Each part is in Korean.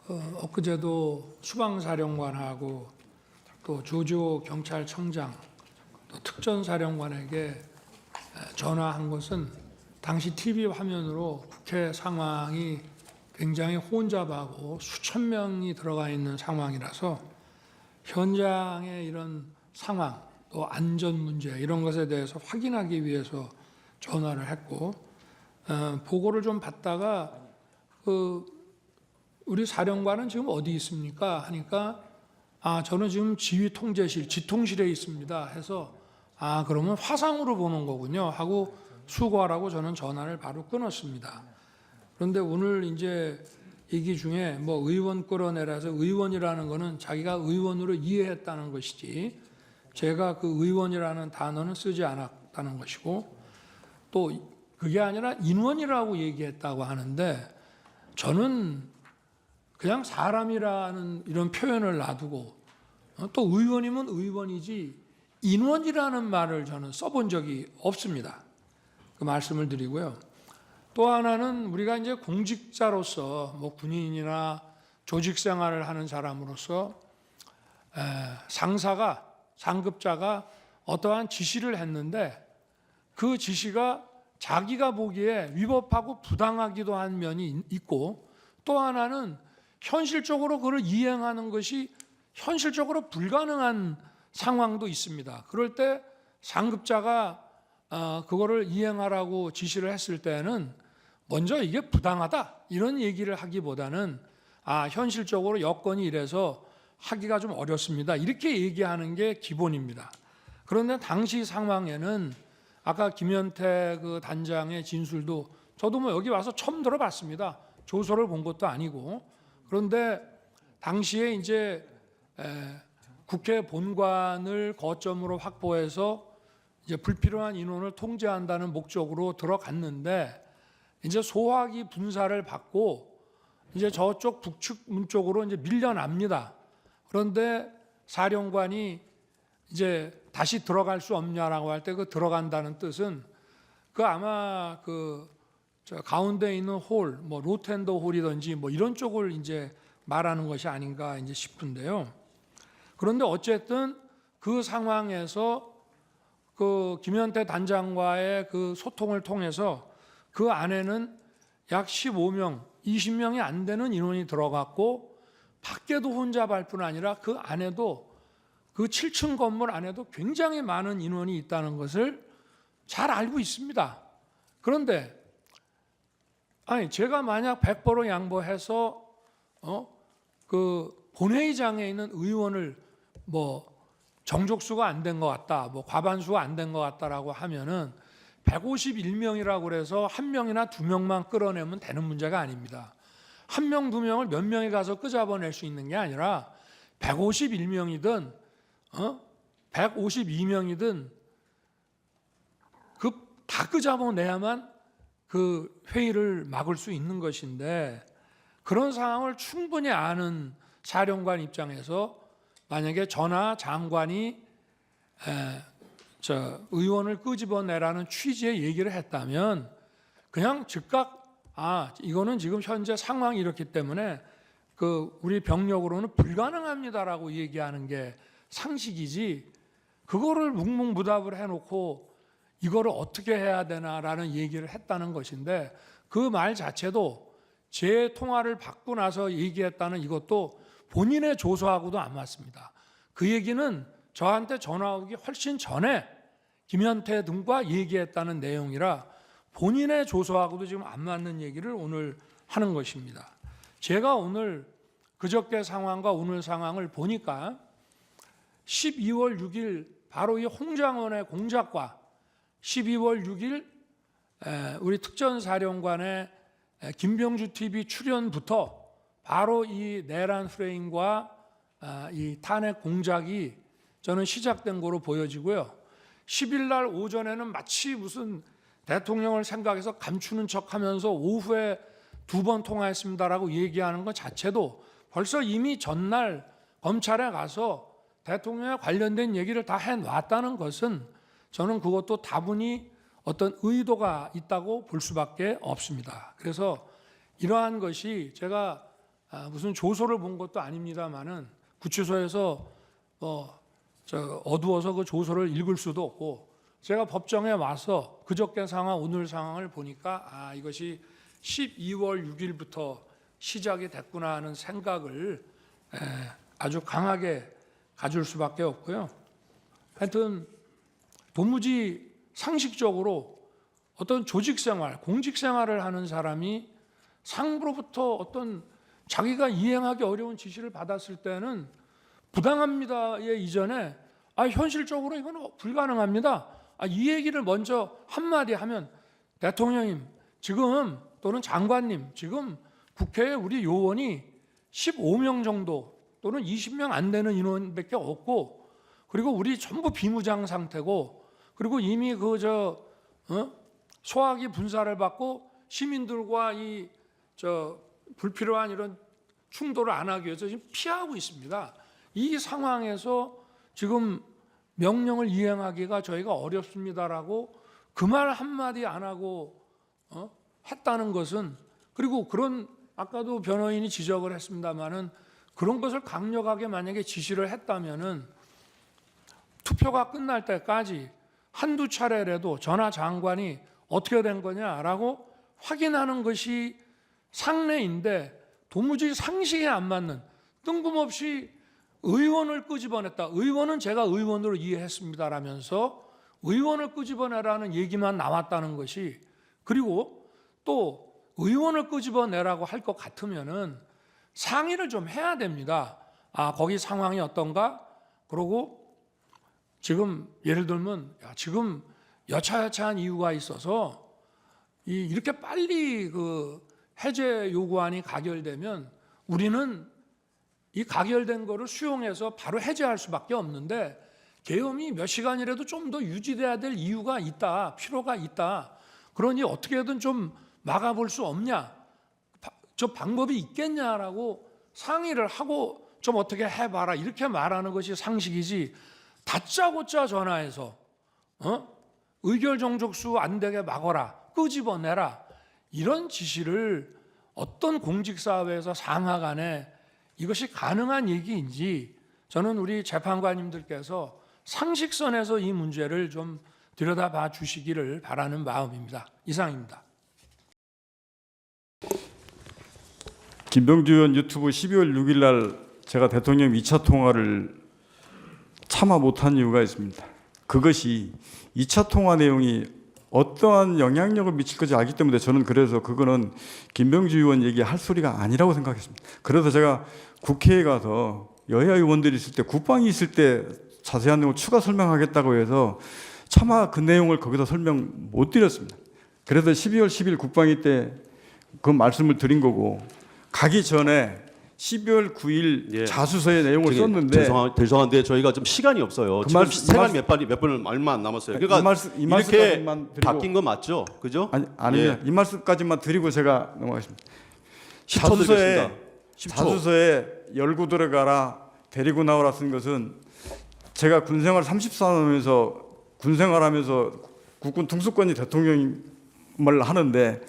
엊그제도 수방사령관하고 또 조지호 경찰청장 또 특전사령관에게 전화한 것은 당시 TV 화면으로 국회 상황이 굉장히 혼잡하고 수천 명이 들어가 있는 상황이라서 현장의 이런 상황 또 안전 문제 이런 것에 대해서 확인하기 위해서 전화를 했고 보고를 좀 받다가 우리 사령관은 지금 어디 있습니까? 하니까 저는 지금 지휘통제실, 지통실에 있습니다 해서 그러면 화상으로 보는 거군요 하고 수고하라고 저는 전화를 바로 끊었습니다. 그런데 오늘 이제 얘기 중에 뭐 의원 끌어내라서 의원이라는 거는 자기가 의원으로 이해했다는 것이지 제가 그 의원이라는 단어는 쓰지 않았다는 것이고 또 그게 아니라 인원이라고 얘기했다고 하는데 저는 그냥 사람이라는 이런 표현을 놔두고 또 의원이면 의원이지 인원이라는 말을 저는 써본 적이 없습니다. 그 말씀을 드리고요. 또 하나는 우리가 이제 공직자로서 뭐 군인이나 조직 생활을 하는 사람으로서 상사가 상급자가 어떠한 지시를 했는데 그 지시가 자기가 보기에 위법하고 부당하기도 한 면이 있고 또 하나는 현실적으로 그걸 이행하는 것이 현실적으로 불가능한 상황도 있습니다. 그럴 때 상급자가 그거를 이행하라고 지시를 했을 때는 먼저 이게 부당하다 이런 얘기를 하기보다는 현실적으로 여건이 이래서 하기가 좀 어렵습니다. 이렇게 얘기하는 게 기본입니다. 그런데 당시 상황에는 아까 김현태 그 단장의 진술도 저도 뭐 여기 와서 처음 들어봤습니다. 조서를 본 것도 아니고. 그런데 당시에 이제 국회 본관을 거점으로 확보해서 이제 불필요한 인원을 통제한다는 목적으로 들어갔는데 이제 소화기 분사를 받고 이제 저쪽 북측 문 쪽으로 이제 밀려납니다. 그런데 사령관이 이제 다시 들어갈 수 없냐라고 할 때 그 들어간다는 뜻은 그 아마 저 가운데 있는 홀, 뭐 로텐더 홀이든지 뭐 이런 쪽을 이제 말하는 것이 아닌가 이제 싶은데요. 그런데 어쨌든 그 상황에서 그 김현태 단장과의 그 소통을 통해서 그 안에는 약 15명, 20명이 안 되는 인원이 들어갔고 밖에도 혼잡할 뿐 아니라 그 안에도 그 7층 건물 안에도 굉장히 많은 인원이 있다는 것을 잘 알고 있습니다. 그런데 제가 만약 100% 양보해서 그 본회의장에 있는 의원을 뭐 정족수가 안 된 것 같다, 뭐 과반수가 안 된 것 같다라고 하면은 151명이라고 그래서 한 명이나 두 명만 끌어내면 되는 문제가 아닙니다. 한 명, 두 명을 몇 명이 가서 끄잡아낼 수 있는 게 아니라 151명이든 152명이든 다 끄잡아내야만 그 회의를 막을 수 있는 것인데 그런 상황을 충분히 아는 사령관 입장에서 만약에 전하 장관이 의원을 끄집어내라는 취지의 얘기를 했다면 그냥 즉각 이거는 지금 현재 상황이 이렇기 때문에 우리 병력으로는 불가능합니다라고 얘기하는 게 상식이지 그거를 묵묵부답을 해놓고 이거를 어떻게 해야 되나라는 얘기를 했다는 것인데 그 말 자체도 제 통화를 받고 나서 얘기했다는 이것도 본인의 조서하고도 안 맞습니다. 그 얘기는 저한테 전화 오기 훨씬 전에 김현태 등과 얘기했다는 내용이라 본인의 조서하고도 지금 안 맞는 얘기를 오늘 하는 것입니다. 제가 오늘 그저께 상황과 오늘 상황을 보니까 12월 6일 바로 이 홍장원의 공작과 12월 6일 우리 특전사령관의 김병주 TV 출연부터 바로 이 내란 프레임과 이 탄핵 공작이 저는 시작된 거로 보여지고요. 10일 날 오전에는 마치 무슨 대통령을 생각해서 감추는 척하면서 오후에 2번 통화했습니다라고 얘기하는 것 자체도 벌써 이미 전날 검찰에 가서 대통령에 관련된 얘기를 다 해놨다는 것은 저는 그것도 다분히 어떤 의도가 있다고 볼 수밖에 없습니다. 그래서 이러한 것이 제가 무슨 조서를 본 것도 아닙니다만은 구치소에서 어두워서 그 조서를 읽을 수도 없고 제가 법정에 와서 그저께 상황 오늘 상황을 보니까 이것이 12월 6일부터 시작이 됐구나 하는 생각을 아주 강하게 가질 수밖에 없고요. 하여튼 도무지 상식적으로 어떤 조직생활, 공직생활을 하는 사람이 상부로부터 어떤 자기가 이행하기 어려운 지시를 받았을 때는 부당합니다의 이전에 현실적으로 이건 불가능합니다. 이 얘기를 먼저 한마디 하면 대통령님 지금 또는 장관님 지금 국회에 우리 요원이 15명 정도 또는 20명 안 되는 인원밖에 없고 그리고 우리 전부 비무장 상태고 그리고 이미 소화기 분사를 받고 시민들과 불필요한 이런 충돌을 안 하기 위해서 지금 피하고 있습니다. 이 상황에서 지금 명령을 이행하기가 저희가 어렵습니다라고 그 말 한마디 안 하고 했다는 것은 그리고 그런 아까도 변호인이 지적을 했습니다마는 그런 것을 강력하게 만약에 지시를 했다면은 투표가 끝날 때까지 한두 차례라도 전하 장관이 어떻게 된 거냐라고 확인하는 것이 상례인데 도무지 상식에 안 맞는 뜬금없이 의원을 끄집어냈다. 의원은 제가 의원으로 이해했습니다라면서 의원을 끄집어내라는 얘기만 나왔다는 것이 그리고 또 의원을 끄집어내라고 할 것 같으면은 상의를 좀 해야 됩니다. 거기 상황이 어떤가? 그러고 지금 예를 들면 지금 여차여차한 이유가 있어서 이렇게 빨리 그 해제 요구안이 가결되면 우리는 이 가결된 거를 수용해서 바로 해제할 수밖에 없는데 계엄이 몇 시간이라도 좀 더 유지돼야 될 이유가 있다, 필요가 있다. 그러니 어떻게든 좀 막아볼 수 없냐, 저 방법이 있겠냐라고 상의를 하고 좀 어떻게 해봐라 이렇게 말하는 것이 상식이지. 다짜고짜 전화해서 의결 정족수 안 되게 막아라, 끄집어내라 이런 지시를 어떤 공직사회에서 상하간에 이것이 가능한 얘기인지 저는 우리 재판관님들께서 상식선에서 이 문제를 좀 들여다봐 주시기를 바라는 마음입니다. 이상입니다. 김병주 의원 유튜브 12월 6일 날 제가 대통령 2차 통화를 참아 못한 이유가 있습니다. 그것이 2차 통화 내용이 어떠한 영향력을 미칠 건지 알기 때문에 저는 그래서 그거는 김병주 의원 얘기할 소리가 아니라고 생각했습니다. 그래서 제가 국회에 가서 여야 의원들이 있을 때 국방이 있을 때 자세한 내용을 추가 설명하겠다고 해서 차마 그 내용을 거기서 설명 못 드렸습니다. 그래서 12월 10일 국방위 때 그 말씀을 드린 거고 가기 전에 12월 9일 자수서의 내용을 썼는데 죄송한데 저희가 좀 시간이 없어요. 지금 시간이 몇 분을 얼마 안 남았어요. 그러니까 이렇게 바뀐 거 맞죠? 그죠? 아닙니다. 이 말씀까지만 드리고 제가 넘어가겠습니다. 10초 드리겠습니다. 10초. 자수서에 열고 들어가라 데리고 나오라 쓴 것은 제가 군생활 34년하면서 군생활하면서 국군 통수권이 대통령을 하는데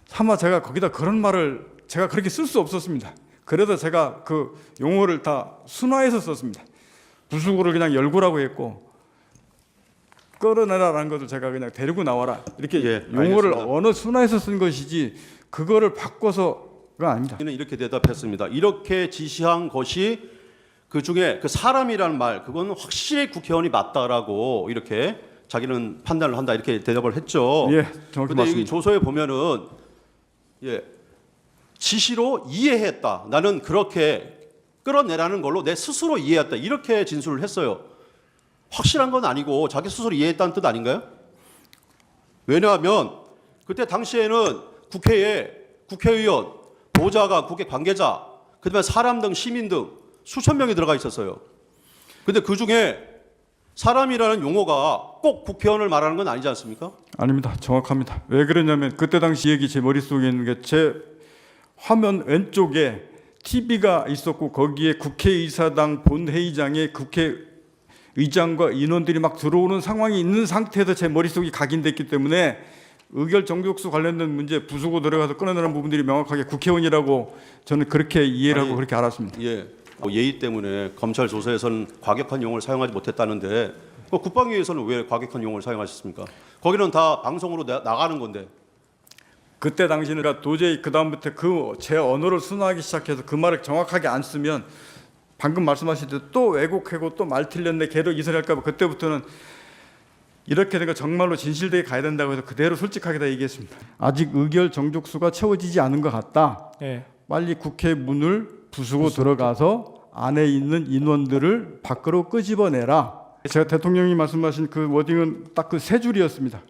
차마 제가 거기다 그런 말을 제가 그렇게 쓸 수 없었습니다. 그래서 제가 그 용어를 다 순화해서 썼습니다. 부수고를 그냥 열고라고 했고 끌어내라라는 것을 제가 그냥 데리고 나와라 이렇게 용어를 어느 순화해서 쓴 것이지 그거를 바꿔서가 아닙니다. 이렇게 대답했습니다. 이렇게 지시한 것이 그 중에 그 사람이라는 말 그건 확실히 국회의원이 맞다라고 이렇게 자기는 판단을 한다 이렇게 대답을 했죠. 예, 정확히 근데 맞습니다. 이 조서에 보면은 지시로 이해했다. 나는 그렇게 끌어내라는 걸로 내 스스로 이해했다. 이렇게 진술을 했어요. 확실한 건 아니고 자기 스스로 이해했다는 뜻 아닌가요? 왜냐하면 그때 당시에는 국회에 국회의원, 보좌관, 국회 관계자, 그다음에 사람 등 시민 등 수천 명이 들어가 있었어요. 근데 그 중에 사람이라는 용어가 꼭 국회의원을 말하는 건 아니지 않습니까? 아닙니다. 정확합니다. 왜 그러냐면 그때 당시 얘기 제 머릿속에 있는 게 제 화면 왼쪽에 TV가 있었고 거기에 국회의사당 본회의장에 국회의장과 인원들이 막 들어오는 상황이 있는 상태에서 제 머릿속이 각인됐기 때문에 의결 정족수 관련된 문제 부수고 들어가서 꺼내내는 부분들이 명확하게 국회의원이라고 저는 그렇게 이해를 하고 아니, 그렇게 알았습니다. 예. 예의 때문에 검찰 조사에서는 과격한 용어를 사용하지 못했다는데 국방위에서는 왜 과격한 용어를 사용하셨습니까? 거기는 다 방송으로 나가는 건데. 그때 당시는 도저히 그 다음부터 그 제 언어를 순화하기 시작해서 그 말을 정확하게 안 쓰면 방금 말씀하신 또 왜곡하고 또 말 틀렸네 걔로 이설할까 봐 그때부터는 이렇게 되니까 정말로 진실되게 가야 된다고 해서 그대로 솔직하게 다 얘기했습니다. 아직 의결 정족수가 채워지지 않은 것 같다. 예. 빨리 국회 문을 부수고 들어가서 안에 있는 인원들을 밖으로 끄집어내라. 제가 대통령이 말씀하신 그 워딩은 딱 그 세 줄이었습니다.